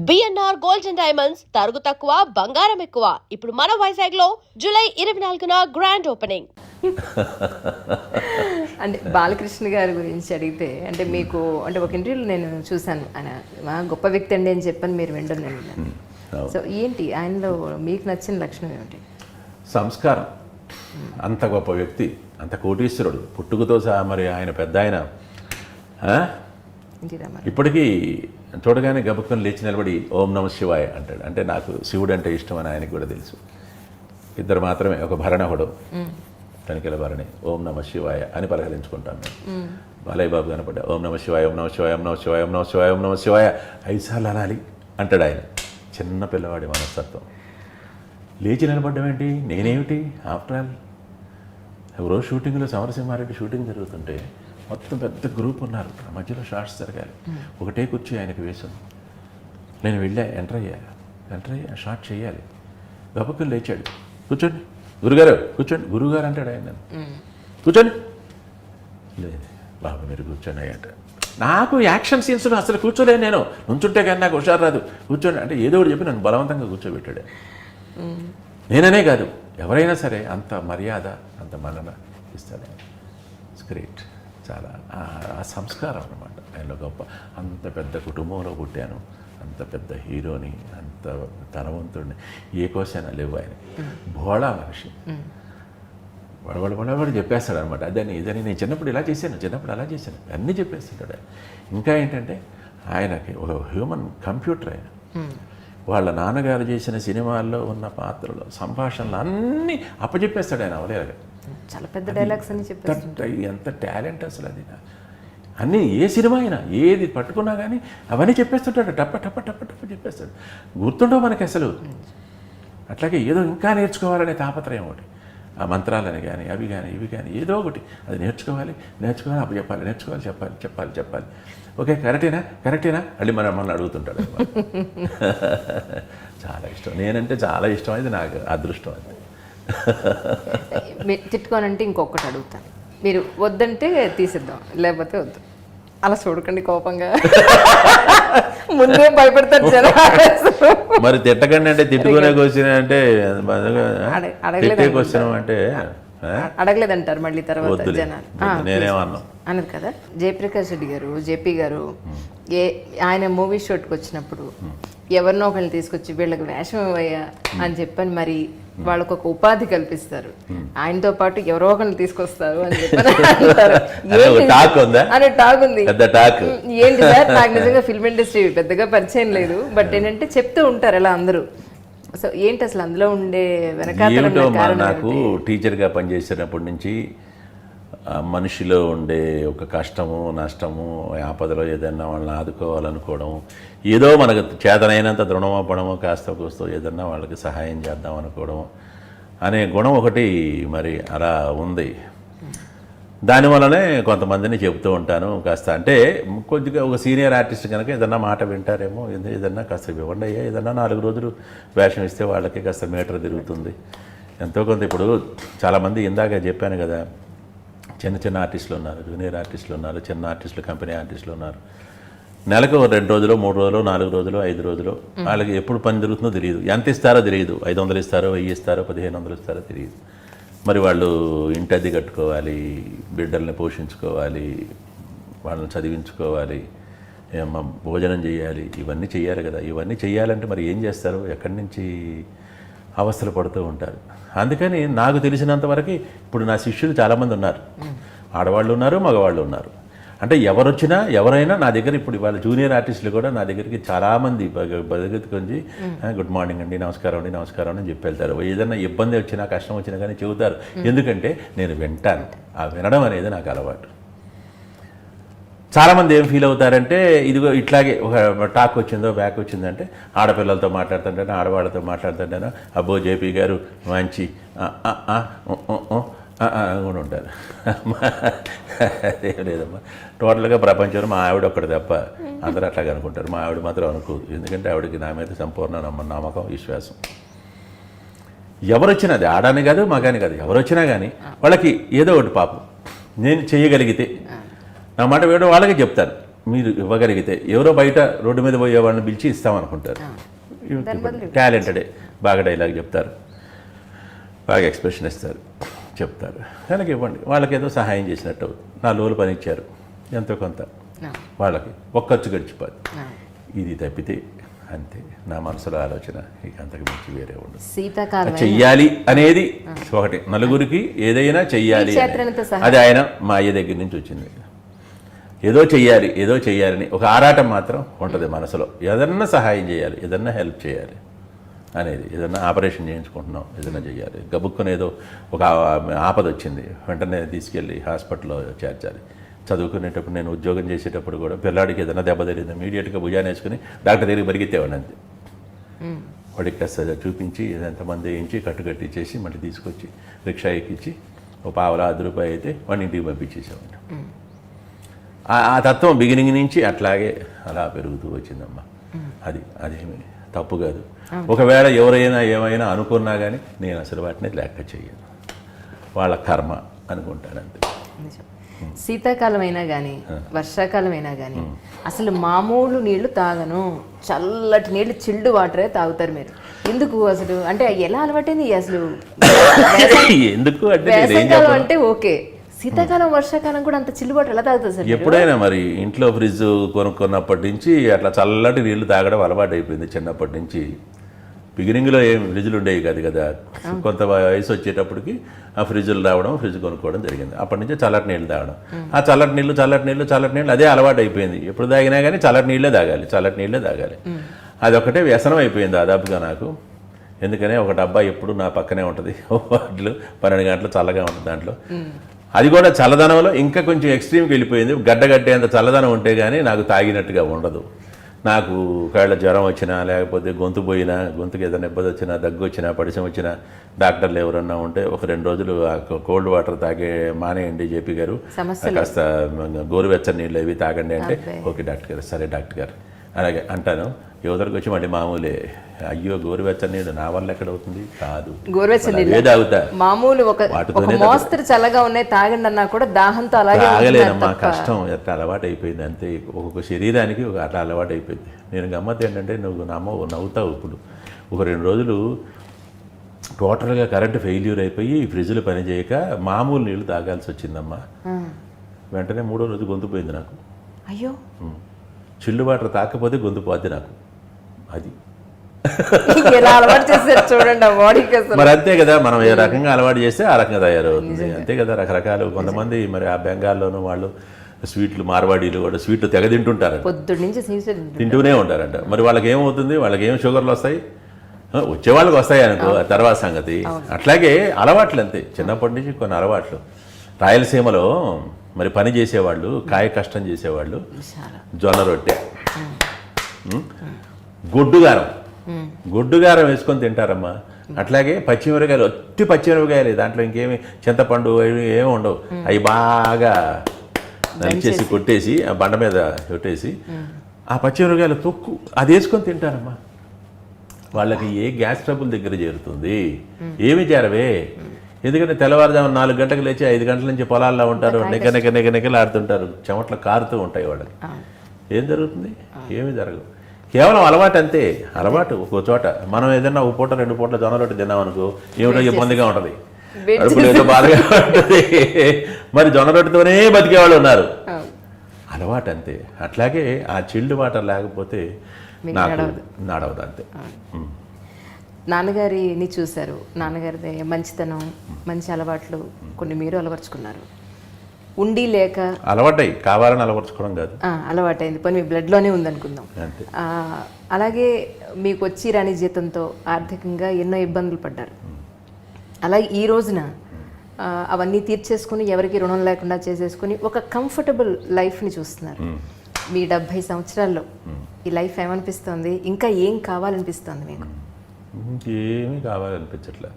BNR gold and diamonds తరుగు తక్కువ బంగారం ఎక్కువ. ఇప్పుడు మన వైజాగ్ లో జూలై 24న గ్రాండ్ ఓపెనింగ్. అంటే బాలకృష్ణ గారి గురించి అడిగితే అంటే మీకు అంటే ఒక ఇంటర్వ్యూలో నేను చూశాను, ఆయన గొప్ప వ్యక్తి అండి అని చెప్పని మీరు వింటున్నాను. సో ఏంటి ఆయనలో మీకు నచ్చిన లక్షణం ఏమిటి? సంస్కారం. అంత గొప్ప వ్యక్తి, అంత కోటీశ్వరుడు, పుట్టుకతో సహా. మరి ఆయన పెద్ద ఆయన ఇప్పటికీ చూడగానే గబుక్కని లేచి నిలబడి ఓం నమ శివాయ అంటాడు. అంటే నాకు శివుడు అంటే ఇష్టం అని ఆయనకు కూడా తెలుసు. ఇద్దరు మాత్రమే, ఒక భరణ ఒకడు, తనిఖీల భరణి. ఓం నమ శివాయ అని పలకరించుకుంటాం మేము. బాలయ్య బాబు కనపడ్డా ఓం నమ శివాయ, ఓం నమ శివాయ, ఓం నమ శివాయ, ఓం నమ శివాయ, ఓం నమ శివాయ 5 సార్లు అనాలి అంటాడు ఆయన. చిన్న పిల్లవాడి మనస్తత్వం. లేచి నిలబడ్డం ఏంటి, నేనేమిటి? ఆఫ్టర్ ఆల్ ఎవరో షూటింగ్లో సమరసింహారెడ్డి షూటింగ్ జరుగుతుంటే మొత్తం పెద్ద గ్రూప్ ఉన్నారు, మధ్యలో షార్ట్స్ జరగాలి. ఒకటే కూర్చో ఆయనకి వేసాను. నేను వెళ్ళా, ఎంటర్ అయ్యా షార్ట్ చేయాలి. గబక్కుని లేచాడు, కూర్చోండి గురుగారు, కూర్చోండి గురుగారు అంటాడు ఆయన. కూర్చోండి, లేదు బాబు మీరు కూర్చోండి అంట. నాకు యాక్షన్ సీన్స్లో అసలు కూర్చోలేను నేను. నుంచుంటే కానీ నాకు హుషారు రాదు. కూర్చోండి అంటే ఏదో ఒకటి చెప్పి నన్ను బలవంతంగా కూర్చోబెట్టాడు. నేననే కాదు, ఎవరైనా సరే అంత మర్యాద, అంత మన్నన ఇస్తాడు. It's great. చాలా ఆ సంస్కారం అన్నమాట ఆయనలో గొప్ప. అంత పెద్ద కుటుంబంలో పుట్టాను, అంత పెద్ద హీరోని, అంత ధనవంతుడిని, ఏ కోసైనా లేవు ఆయన. భోళా మనిషి. వాడు చెప్పేస్తాడు అనమాట. అదని ఇదని, నేను చిన్నప్పుడు ఇలా చేశాను, చిన్నప్పుడు అలా చేశాను, అన్నీ చెప్పేస్తుంటాడు. ఇంకా ఏంటంటే ఆయనకి ఒక హ్యూమన్ కంప్యూటర్ ఆయన. వాళ్ళ నాన్నగారు చేసిన సినిమాల్లో ఉన్న పాత్రలు, సంభాషణలు అన్నీ అప్పచెప్పేస్తాడు ఆయన అవలేరుగా. చాలా పెద్ద డైలాగ్స్ అని చెప్పేస్తాడు. ఎంత టాలెంట్ అసలు అది. అన్నీ ఏ సినిమా అయినా ఏది పట్టుకున్నా కానీ అవన్నీ చెప్పేస్తుంటాడు. టప్ప టప్ప టప్ప టప్ప చెప్పేస్తాడు. గుర్తుండవు మనకి అసలు. అట్లాగే ఏదో ఇంకా నేర్చుకోవాలనే తాపత్రయం ఒకటి. ఆ మంత్రాలని కానీ అవి కానీ ఇవి కానీ ఏదో ఒకటి అది నేర్చుకోవాలి అప్పుడు చెప్పాలి, నేర్చుకోవాలి, చెప్పాలి. ఓకే కరెక్టేనా మళ్ళీ మనల్ని అడుగుతుంటాడు. చాలా ఇష్టం, నేనంటే చాలా ఇష్టం. అది నాకు అదృష్టం. అది తిట్టుకోనంటే ఇంకొకటి అడుగుతాను, మీరు వద్దంటే తీసిద్దాం, లేకపోతే వద్దు. అలా చూడకండి కోపంగా, ముందే భయపడతారు జనం. మరి తిట్టకండి అంటే తిట్టుకునే క్వశ్చన్ అంటే క్వశ్చన్ అంటే అడగలేదంటారు మళ్ళీ తర్వాత జనాలు. నేనేమన్నా అన్నది కదా. జయప్రకాష్ రెడ్డి గారు, జేపీ గారు ఆయన మూవీ షూట్కి వచ్చినప్పుడు ఎవరినో ఒకరిని తీసుకొచ్చి వీళ్ళకి వేషం ఇవ్వయ్యా అని చెప్పని మరి వాళ్ళకు ఒక ఉపాధి కల్పిస్తారు. ఆయనతో పాటు ఎవరో ఒకరిని తీసుకొస్తారు అని చెప్పని అంటారు. అనే టాక్ ఉంది. ఏంటి సార్, నాకు నిజంగా ఫిల్మ్ ఇండస్ట్రీ పెద్దగా పరిచయం లేదు, బట్ ఏంటంటే చెప్తూ ఉంటారు అలా అందరూ. సో ఏంటి అసలు అందులో ఉండే వెనకాల? నాకు టీచర్గా పనిచేసినప్పటి నుంచి మనిషిలో ఉండే ఒక కష్టము, నష్టము, ఆపదలో ఏదైనా వాళ్ళని ఆదుకోవాలనుకోవడం, ఏదో మనకు చేతనైనంత దృఢమపడము, కాస్త కూస్తో ఏదన్నా వాళ్ళకి సహాయం చేద్దాం అనుకోవడం అనే గుణం ఒకటి మరి అలా ఉంది. దానివల్లనే కొంతమందిని చెబుతూ ఉంటాను. కాస్త అంటే కొద్దిగా ఒక సీనియర్ ఆర్టిస్ట్ కనుక ఏదన్నా మాట వింటారేమో, ఏదన్నా కాస్త ఇవ్వండి అయ్యా, ఏదన్నా 4 రోజులు వేషం ఇస్తే వాళ్ళకి కాస్త మీటర్ తిరుగుతుంది ఎంతో కొంత. ఇప్పుడు చాలామంది ఇందాక చెప్పాను కదా, చిన్న ఆర్టిస్టులు ఉన్నారు, జూనియర్ ఆర్టిస్టులు ఉన్నారు, చిన్న ఆర్టిస్టులు, కంపెనీ ఆర్టిస్టులు ఉన్నారు. నెలకు 2 రోజులు, 3 రోజులు, 4 రోజులు, 5 రోజులు వాళ్ళకి ఎప్పుడు పని జరుగుతుందో తెలియదు. ఎంత ఇస్తారో తెలియదు. 500 ఇస్తారో, 1000 ఇస్తారో, 1500 ఇస్తారో తెలియదు. మరి వాళ్ళు ఇంటి అద్దె కట్టుకోవాలి, బిడ్డల్ని పోషించుకోవాలి, వాళ్ళని చదివించుకోవాలి, భోజనం చేయాలి, ఇవన్నీ చేయాలి కదా. ఇవన్నీ చేయాలంటే మరి ఏం చేస్తారు? ఎక్కడి నుంచి అవస్థలు పడుతూ ఉంటారు. అందుకని నాకు తెలిసినంత వరకు ఇప్పుడు నా శిష్యులు చాలామంది ఉన్నారు. ఆడవాళ్ళు ఉన్నారు, మగవాళ్ళు ఉన్నారు. అంటే ఎవరైనా నా దగ్గర ఇప్పుడు ఇవాళ జూనియర్ ఆర్టిస్టులు కూడా నా దగ్గరికి చాలామంది బతికొంచి గుడ్ మార్నింగ్ అండి, నమస్కారం అని చెప్పి వెళ్తారు. ఏదైనా ఇబ్బంది వచ్చినా, కష్టం వచ్చినా కానీ చెబుతారు. ఎందుకంటే నేను వింటాను. ఆ వినడం అనేది నాకు అలవాటు. చాలామంది ఏం ఫీల్ అవుతారంటే, ఇదిగో ఇట్లాగే ఒక టాక్ వచ్చిందో, బ్యాక్ వచ్చిందంటే ఆడపిల్లలతో మాట్లాడుతుంటాను, ఆడవాళ్ళతో మాట్లాడుతుంటాను, అబ్బో జేపీ గారు మంచి కూడా ఉంటారు. అదేం లేదమ్మా, టోటల్గా ప్రపంచంలో మా ఆవిడ ఒక్కటి తప్ప అందరూ అట్లాగే అనుకుంటారు. మా ఆవిడ మాత్రం అనుకోదు. ఎందుకంటే ఆవిడకి నా మీద సంపూర్ణ నమ్మకం, విశ్వాసం. ఎవరొచ్చినా, అది ఆడని కాదు, మగాని కాదు, ఎవరొచ్చినా కానీ వాళ్ళకి ఏదో ఒకటి పాపం నేను చేయగలిగితే నా మాట వేయడం వాళ్ళకి చెప్తాను. మీరు ఇవ్వగలిగితే ఎవరో బయట రోడ్డు మీద పోయే వాళ్ళని పిలిచి ఇస్తామనుకుంటారు. టాలెంటెడే, బాగా డైలాగ్ చెప్తారు, బాగా ఎక్స్ప్రెషన్ ఇస్తారు, చెప్తారు, కనుక ఇవ్వండి. వాళ్ళకి ఏదో సహాయం చేసినట్టు 4 రోజులు పని ఇచ్చారు, ఎంతో కొంత వాళ్ళకి ఒక్క ఖర్చు గడిచిపోదు. ఇది తప్పితే అంతే నా మనసులో ఆలోచన, ఇక అంతకు మించి వేరే ఉండదు. శీతాకాలం చెయ్యాలి అనేది ఒకటి, నలుగురికి ఏదైనా చెయ్యాలి అది ఆయన మా అయ్య దగ్గర నుంచి వచ్చింది. ఏదో చెయ్యాలి ఏదో చెయ్యాలని ఒక ఆరాటం మాత్రం ఉంటుంది మనసులో. ఏదన్నా సహాయం చేయాలి, ఏదన్నా హెల్ప్ చేయాలి అనేది, ఏదన్నా ఆపరేషన్ చేయించుకుంటున్నాం, ఏదైనా చేయాలి, గబుక్కుని ఏదో ఒక ఆపద వచ్చింది వెంటనే తీసుకెళ్ళి హాస్పిటల్లో చేర్చాలి. చదువుకునేటప్పుడు నేను ఉద్యోగం చేసేటప్పుడు కూడా పిల్లాడికి ఏదైనా దెబ్బ తగిలింది ఇమీడియట్గా భుజాన్ని వేసుకుని డాక్టర్ దగ్గరికి పరిగెత్తేవాడిని అంతే. వాడికి కాస్త చూపించి ఎంతమంది వేయించి కట్టుకట్టించేసి మళ్ళీ తీసుకొచ్చి రిక్షా ఎక్కించి ఒక పావలా 10 రూపాయలు అయితే వాడిని ఇంటికి పంపించేసేవాడిని. ఆ తత్వం బిగినింగ్ నుంచి అట్లాగే అలా పెరుగుతూ వచ్చిందమ్మా. అదేమి తప్పు కాదు. ఒకవేళ ఎవరైనా ఏమైనా అనుకున్నా కానీ నేను అసలు వాటిని లెక్క చెయ్యను, వాళ్ళ కర్మ అనుకుంటాను అంతే. శీతాకాలం అయినా కానీ వర్షాకాలం అయినా కానీ అసలు మామూలు నీళ్లు తాగను, చల్లటి నీళ్లు చిల్డ్ వాటరే తాగుతారు మీరు. ఎందుకు అసలు? అంటే ఎలా అలవాటైంది అసలు? ఎందుకు వేసవికాలం అంటే ఓకే, శీతాకాలం వర్షాకాలం కూడా అంత చిల్లు వాటర్ ఎలా తాగుతుంది సార్? ఎప్పుడైనా మరి ఇంట్లో ఫ్రిడ్జ్ కొనుక్కున్నప్పటి నుంచి అట్లా చల్లటి నీళ్లు తాగడం అలవాటు అయిపోయింది చిన్నప్పటి నుంచి. బిగినింగ్లో ఏం ఫ్రిడ్జ్లు ఉండేవి కాదు కదా, కొంత వయసు వచ్చేటప్పటికి ఆ ఫ్రిడ్జ్లు రావడం, ఫ్రిడ్జ్ కొనుక్కోవడం జరిగింది. అప్పటి నుంచి చల్లటి నీళ్ళు తాగడం, ఆ చల్లటి నీళ్ళు అదే అలవాటు అయిపోయింది. ఎప్పుడు తాగినా కానీ చల్లటి నీళ్ళే తాగాలి. అదొకటే వ్యసనం అయిపోయింది దాదాపుగా నాకు. ఎందుకనే ఒక డబ్బా ఎప్పుడు నా పక్కనే ఉంటుంది, వాటిలో 12 గంటలు చల్లగా ఉంటుంది దాంట్లో. అది కూడా చల్లదనంలో ఇంకా కొంచెం ఎక్స్ట్రీమ్కి వెళ్ళిపోయింది. గడ్డగట్టేంత చల్లదనం ఉంటే కానీ నాకు తాగినట్టుగా ఉండదు. నాకు ఒకవేళ జ్వరం వచ్చినా, లేకపోతే గొంతు పోయినా, గొంతుకు ఏదైనా ఇబ్బంది వచ్చినా, దగ్గు వచ్చినా, పడిసం వచ్చినా, డాక్టర్లు ఎవరన్నా ఉంటే ఒక 2 రోజులు కోల్డ్ వాటర్ తాగే మానేయండి జేపీ గారు, కాస్త గోరువెచ్చని నీళ్ళు అవి తాగండి అంటే ఓకే డాక్టర్ గారు, సరే డాక్టర్ గారు అలాగే అంటాను. యువతలకు వచ్చి మళ్ళీ మామూలే, అయ్యో గోరువెచ్చని నీళ్ళు నా వల్ల ఎక్కడ అవుతుంది, కాదు గోరువెచ్చని తాగుతా మామూలు మోస్తరు చల్లగా ఉన్నాయి తాగండి అన్నా కూడా దాహంతో అలాగే తాగలేనమ్మా, కష్టం, ఎట్లా అలవాటు అయిపోయింది అంతే. ఒక్కొక్క శరీరానికి అట్లా అలవాటు అయిపోయింది. నేను గమ్మత్ ఏంటంటే నువ్వు నవ్వుతావు. ఇప్పుడు ఒక 2 రోజులు టోటల్గా కరెంటు ఫెయిల్యూర్ అయిపోయి ఫ్రిడ్జ్లు పనిచేయక మామూలు నీళ్ళు తాగాల్సి వచ్చిందమ్మా. వెంటనే 3వ రోజు గొంతు పోయింది నాకు. అయ్యో, చిల్లు వాటర్ తాకపోతే గొంతు పోద్ది నాకు. అది మరి అంతే కదా, మనం ఏ రకంగా అలవాటు చేస్తే ఆ రకంగా తయారవుతుంది అంతే కదా. రకరకాలు కొంతమంది మరి ఆ బెంగాల్లోనూ వాళ్ళు స్వీట్లు, మార్వాడీలు కూడా స్వీట్లు తెగ తింటుంటారు, తింటూనే ఉంటారంట. మరి వాళ్ళకి ఏమవుతుంది, వాళ్ళకి ఏం షుగర్లు వస్తాయి, వచ్చేవాళ్ళకి వస్తాయి అనుకో, తర్వాత సంగతి. అట్లాగే అలవాట్లు అంతే, చిన్నప్పటి నుంచి కొన్ని అలవాట్లు. రాయలసీమలో మరి పని చేసేవాళ్ళు, కాయ కష్టం చేసేవాళ్ళు జొన్న రొట్టె, గొడ్డుగారం వేసుకొని తింటారమ్మా. అట్లాగే పచ్చిమిరకాయలు, ఒట్టి పచ్చిమిరపకాయలు, దాంట్లో ఇంకేమి చింతపండు అవి ఏమి ఉండవు. అవి బాగా నలిచేసి కొట్టేసి ఆ బండ మీద కొట్టేసి ఆ పచ్చిమిరపకాయలు తొక్కు అది వేసుకొని తింటారమ్మా. వాళ్ళకి ఏ గ్యాస్ ట్రబుల్ దగ్గర చేరుతుంది, ఏమి చేరవే. ఎందుకంటే తెల్లవారుజామున 4 గంటలకు లేచి 5 గంటల నుంచి పొలాల్లో ఉంటారు, నిగలాడుతుంటారు, చెమట్లు కారుతూ ఉంటాయి వాళ్ళకి. ఏం జరుగుతుంది? ఏమీ జరగదు. కేవలం అలవాటు అంతే. అలవాటు ఒక్కో చోట. మనం ఏదైనా 1 పూట 2 పూటల జొన్న రొట్టె తిన్నామనుకో ఏమిటో ఇబ్బందిగా ఉంటుంది, కడుపులో ఏదో బాధగా ఉంటుంది. మరి జొన్న రొట్టెతోనే బతికేవాళ్ళు ఉన్నారు. అలవాటు అంతే. అట్లాగే ఆ చిల్డ్ వాటర్ లేకపోతే నాకు నడవదు అంతే. నాన్నగారిని చూశారు, నాన్నగారిది మంచితనం, మంచి అలవాట్లు కొన్ని మీరు అలవర్చుకున్నారు. ఉండి లేక అలవాటై కావాలని అలవర్చుకోవడం కాదు, అలవాటైంది. పని మీ బ్లడ్లోనే ఉందనుకుందాం. అలాగే మీకు వచ్చి రాని జీతంతో ఆర్థికంగా ఎన్నో ఇబ్బందులు పడ్డారు. అలాగే ఈ రోజున అవన్నీ తీర్చేసుకుని, ఎవరికి రుణం లేకుండా చేసేసుకుని ఒక కంఫర్టబుల్ లైఫ్ని చూస్తున్నారు. మీ 70 సంవత్సరాల్లో ఈ లైఫ్ ఏమనిపిస్తుంది? ఇంకా ఏం కావాలనిపిస్తుంది మీకు? ఇంకేమీ కావాలనిపించట్లే.